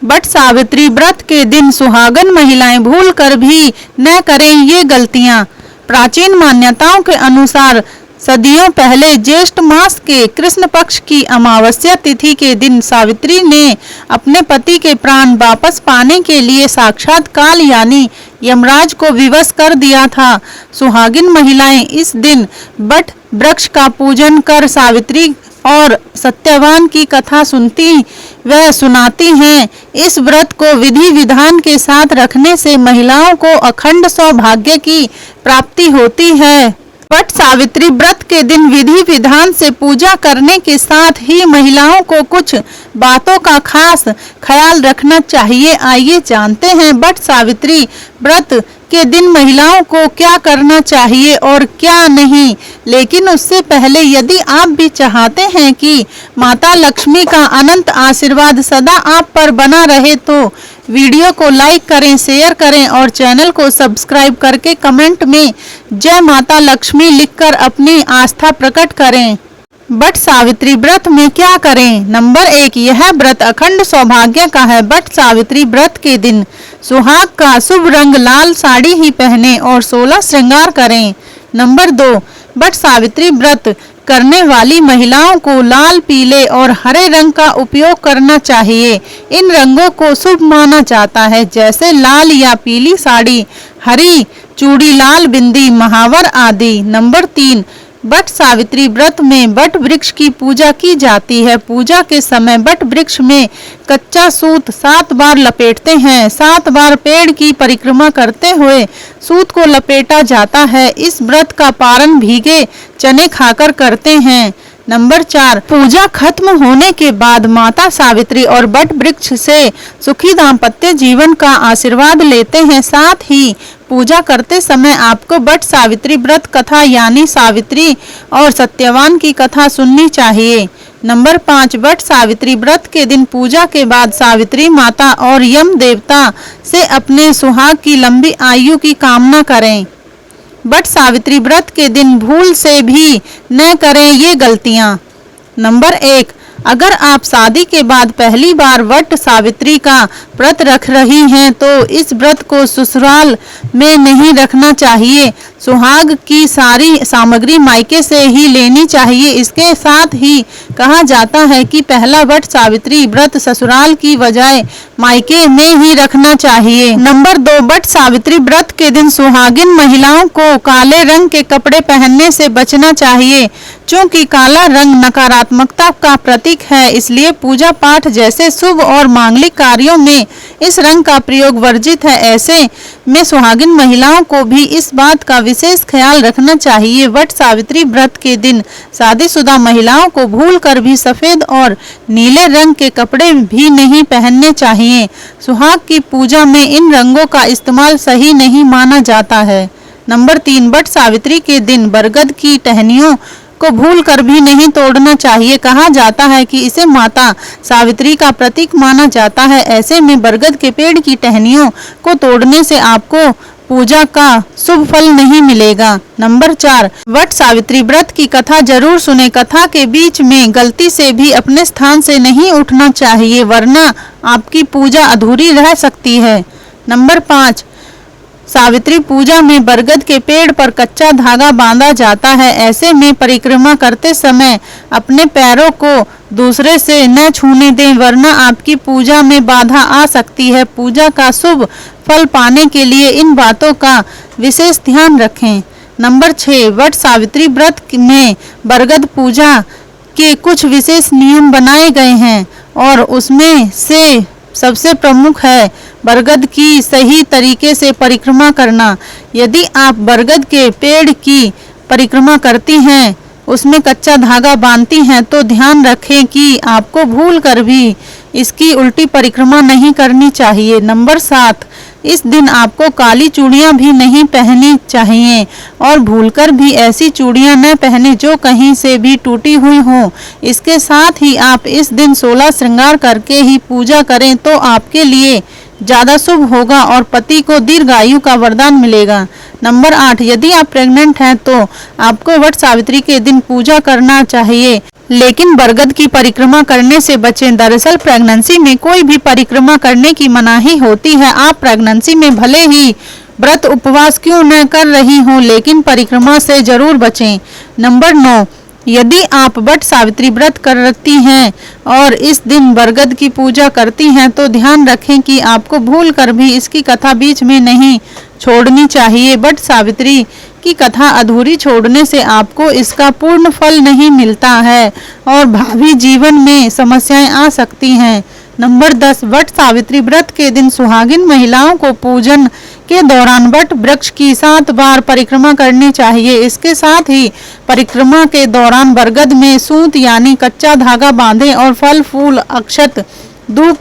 But Savitri व्रत के दिन सुहागन महिलाएं भूल कर भी न करें ये गलतियां। प्राचीन मान्यताओं के अनुसार सदियों पहले ज्येष्ठ मास के कृष्ण पक्ष की अमावस्या तिथि के दिन सावित्री ने अपने पति के प्राण वापस पाने के लिए साक्षात काल यानी यमराज को विवश कर दिया था। सुहागिन महिलाएं इस दिन बट वृक्ष का पूजन कर सावित्री और सत्यवान की कथा सुनती व सुनाती हैं। इस व्रत को विधि विधान के साथ रखने से महिलाओं को अखंड सौभाग्य की प्राप्ति होती है। बट सावित्री व्रत के दिन विधि विधान से पूजा करने के साथ ही महिलाओं को कुछ बातों का खास ख्याल रखना चाहिए। आइए जानते हैं बट सावित्री व्रत के दिन महिलाओं को क्या करना चाहिए और क्या नहीं। लेकिन उससे पहले यदि आप भी चाहते हैं कि माता लक्ष्मी का अनंत आशीर्वाद सदा आप पर बना रहे तो वीडियो को लाइक करें, शेयर करें और चैनल को सब्सक्राइब करके कमेंट में जय माता लक्ष्मी लिखकर अपनी आस्था प्रकट करें। बट सावित्री व्रत में क्या करें? नंबर 1, यह व्रत अखंड सौभाग्य का है। बट सावित्री व्रत के दिन सुहाग का शुभ रंग लाल साड़ी ही पहने और 16 श्रृंगार करें। नंबर 2, बट सावित्री व्रत करने वाली महिलाओं को लाल, पीले और हरे रंग का उपयोग करना चाहिए। इन रंगों को शुभ माना जाता है, जैसे लाल या पीली साड़ी, हरी चूड़ी, लाल बिंदी, महावर आदि। नंबर 3, बट सावित्री व्रत में बट वृक्ष की पूजा की जाती है। पूजा के समय बट वृक्ष में कच्चा सूत 7 बार लपेटते हैं। 7 बार पेड़ की परिक्रमा करते हुए सूत को लपेटा जाता है। इस व्रत का पारण भीगे चने खाकर करते हैं। नंबर 4, पूजा खत्म होने के बाद माता सावित्री और बट वृक्ष से सुखी दाम्पत्य जीवन का आशीर्वाद लेते हैं। साथ ही पूजा करते समय आपको बट सावित्री व्रत कथा यानी सावित्री और सत्यवान की कथा सुननी चाहिए। नंबर 5, बट सावित्री व्रत के दिन पूजा के बाद सावित्री माता और यम देवता से अपने सुहाग की लंबी आयु की कामना करें। बट सावित्री व्रत के दिन भूल से भी न करें ये गलतियां। नंबर 1, अगर आप शादी के बाद पहली बार बट सावित्री का व्रत रख रही हैं तो इस व्रत को ससुराल में नहीं रखना चाहिए। सुहाग की सारी सामग्री मायके से ही लेनी चाहिए। इसके साथ ही कहा जाता है कि पहला बट सावित्री व्रत ससुराल की बजाय मायके में ही रखना चाहिए। नंबर 2, बट सावित्री व्रत के दिन सुहागिन महिलाओं को काले रंग के कपड़े पहनने से बचना चाहिए। चूंकि काला रंग नकारात्मकता का प्रतीक है, इसलिए पूजा पाठ जैसे शुभ और मांगलिक कार्यों में इस रंग का प्रयोग वर्जित है। ऐसे में सुहागिन महिलाओं को भी इस बात का विशेष ख्याल रखना चाहिए। बट सावित्री व्रत के दिन शादीशुदा महिलाओं को भूलकर भी सफेद और नीले रंग के कपड़े भी नहीं पहनने चाहिए। सुहाग की पूजा में इन रंगों का इस्तेमाल सही नहीं माना जाता है। नंबर 3, बट सावित्री के दिन बरगद की टहनियों को भूलकर भी नहीं तोड़ना चाहिए। कहा जाता है कि इसे माता सावित्री का प्रतीक माना जाता है। ऐसे में बरगद के पेड़ की टहनियों को तोड़ने से आपको पूजा का शुभ फल नहीं मिलेगा। नंबर 4, बट सावित्री व्रत की कथा जरूर सुने। कथा के बीच में गलती से भी अपने स्थान से नहीं उठना चाहिए, वरना आपकी पूजा अधूरी रह सकती है। नंबर 5, सावित्री पूजा में बरगद के पेड़ पर कच्चा धागा बांधा जाता है। ऐसे में परिक्रमा करते समय अपने पैरों को दूसरे से न छूने दें, वरना आपकी पूजा में बाधा आ सकती है। पूजा का शुभ फल पाने के लिए इन बातों का विशेष ध्यान रखें। नंबर 6, बट सावित्री व्रत में बरगद पूजा के कुछ विशेष नियम बनाए गए हैं और उसमें से सबसे प्रमुख है बरगद की सही तरीके से परिक्रमा करना। यदि आप बरगद के पेड़ की परिक्रमा करती हैं, उसमें कच्चा धागा बांधती हैं, तो ध्यान रखें कि आपको भूलकर भी इसकी उल्टी परिक्रमा नहीं करनी चाहिए। नंबर 7, इस दिन आपको काली चूड़ियां भी नहीं पहननी चाहिए और भूलकर भी ऐसी चूड़ियां न पहने जो कहीं से भी टूटी हुई हो। इसके साथ ही आप इस दिन 16 श्रृंगार करके ही पूजा करें तो आपके लिए ज़्यादा शुभ होगा और पति को दीर्घायु का वरदान मिलेगा। नंबर 8, यदि आप प्रेग्नेंट हैं तो आपको वट सावित्री के दिन पूजा करना चाहिए। लेकिन बरगद की परिक्रमा करने से बचें। दरअसल प्रेगनेंसी में कोई भी परिक्रमा करने की मनाही होती है। आप प्रेगनेंसी में भले ही व्रत उपवास क्यों न कर रही हों, लेकिन परिक्रमा से जरूर बचें। नंबर 9, यदि आप वट सावित्री व्रत करती हैं और इस दिन बरगद की पूजा करती हैं तो ध्यान रखें कि आपको भूल कर भी इसकी कथा बीच में नहीं छोड़नी चाहिए। वट सावित्री की कथा अधूरी छोड़ने से आपको इसका पूर्ण फल नहीं मिलता है और भावी जीवन में समस्याएं आ सकती हैं। नंबर 10, वट सावित्री व्रत के दिन सुहागिन महिलाओं को पूजन के दौरान वट वृक्ष की 7 बार परिक्रमा करनी चाहिए। इसके साथ ही परिक्रमा के दौरान बरगद में सूत यानी कच्चा धागा बांधें और फल फूल अक्षत धूप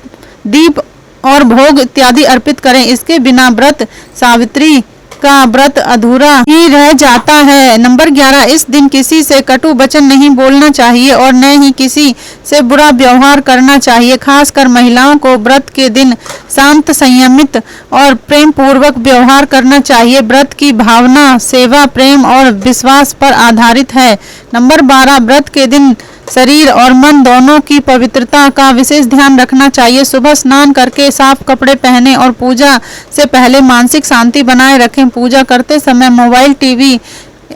दीप और भोग इत्यादि अर्पित करें। इसके बिना व्रत सावित्री का व्रत अधूरा ही रह जाता है। नंबर 11, इस दिन किसी से कटु वचन नहीं बोलना चाहिए और न ही किसी से बुरा व्यवहार करना चाहिए। खासकर महिलाओं को व्रत के दिन शांत, संयमित और प्रेम पूर्वक व्यवहार करना चाहिए। व्रत की भावना सेवा, प्रेम और विश्वास पर आधारित है। नंबर 12, व्रत के दिन शरीर और मन दोनों की पवित्रता का विशेष ध्यान रखना चाहिए। सुबह स्नान करके साफ कपड़े पहने और पूजा से पहले मानसिक शांति बनाए रखें। पूजा करते समय मोबाइल, टीवी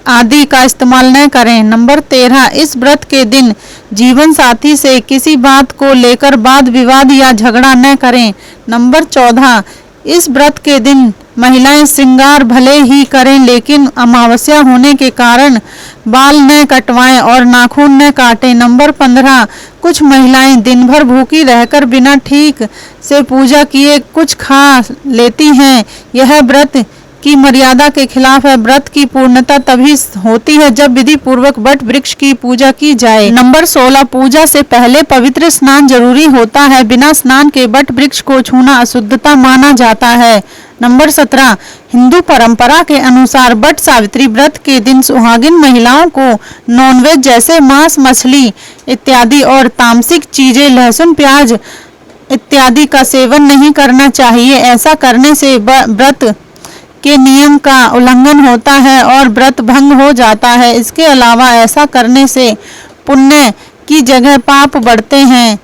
आदि का इस्तेमाल न करें। नंबर 13, इस व्रत के दिन जीवन साथी से किसी बात को लेकर वाद विवाद या झगड़ा न करें। नंबर 14, इस व्रत के दिन महिलाएं श्रृंगार भले ही करें लेकिन अमावस्या होने के कारण बाल न कटवाएं और नाखून न काटें। नंबर 15, कुछ महिलाएं दिन भर भूखी रहकर बिना ठीक से पूजा किए कुछ खा लेती हैं। यह व्रत की मर्यादा के खिलाफ है। व्रत की पूर्णता तभी होती है जब विधि पूर्वक वट वृक्ष की पूजा की जाए। नंबर 16, पूजा से पहले पवित्र स्नान जरूरी होता है। बिना स्नान के वट वृक्ष को छूना अशुद्धता माना जाता है। नंबर 17, हिंदू परंपरा के अनुसार वट सावित्री व्रत के दिन सुहागिन महिलाओं को नॉनवेज जैसे मांस, मछली इत्यादि और तामसिक चीजें, लहसुन, प्याज इत्यादि का सेवन नहीं करना चाहिए। ऐसा करने से व्रत के नियम का उल्लंघन होता है और व्रत भंग हो जाता है। इसके अलावा ऐसा करने से पुण्य की जगह पाप बढ़ते हैं।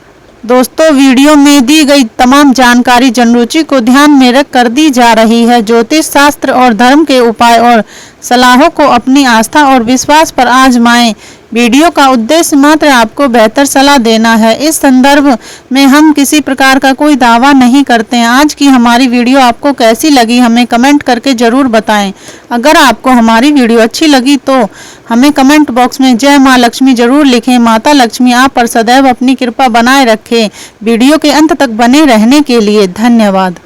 दोस्तों, वीडियो में दी गई तमाम जानकारी जनरुचि को ध्यान में रख कर दी जा रही है। ज्योतिष शास्त्र और धर्म के उपाय और सलाहों को अपनी आस्था और विश्वास पर आजमाएं। वीडियो का उद्देश्य मात्र आपको बेहतर सलाह देना है। इस संदर्भ में हम किसी प्रकार का कोई दावा नहीं करते हैं। आज की हमारी वीडियो आपको कैसी लगी हमें कमेंट करके जरूर बताएं। अगर आपको हमारी वीडियो अच्छी लगी तो हमें कमेंट बॉक्स में जय मां लक्ष्मी जरूर लिखें। माता लक्ष्मी आप पर सदैव अपनी कृपा बनाए रखें। वीडियो के अंत तक बने रहने के लिए धन्यवाद।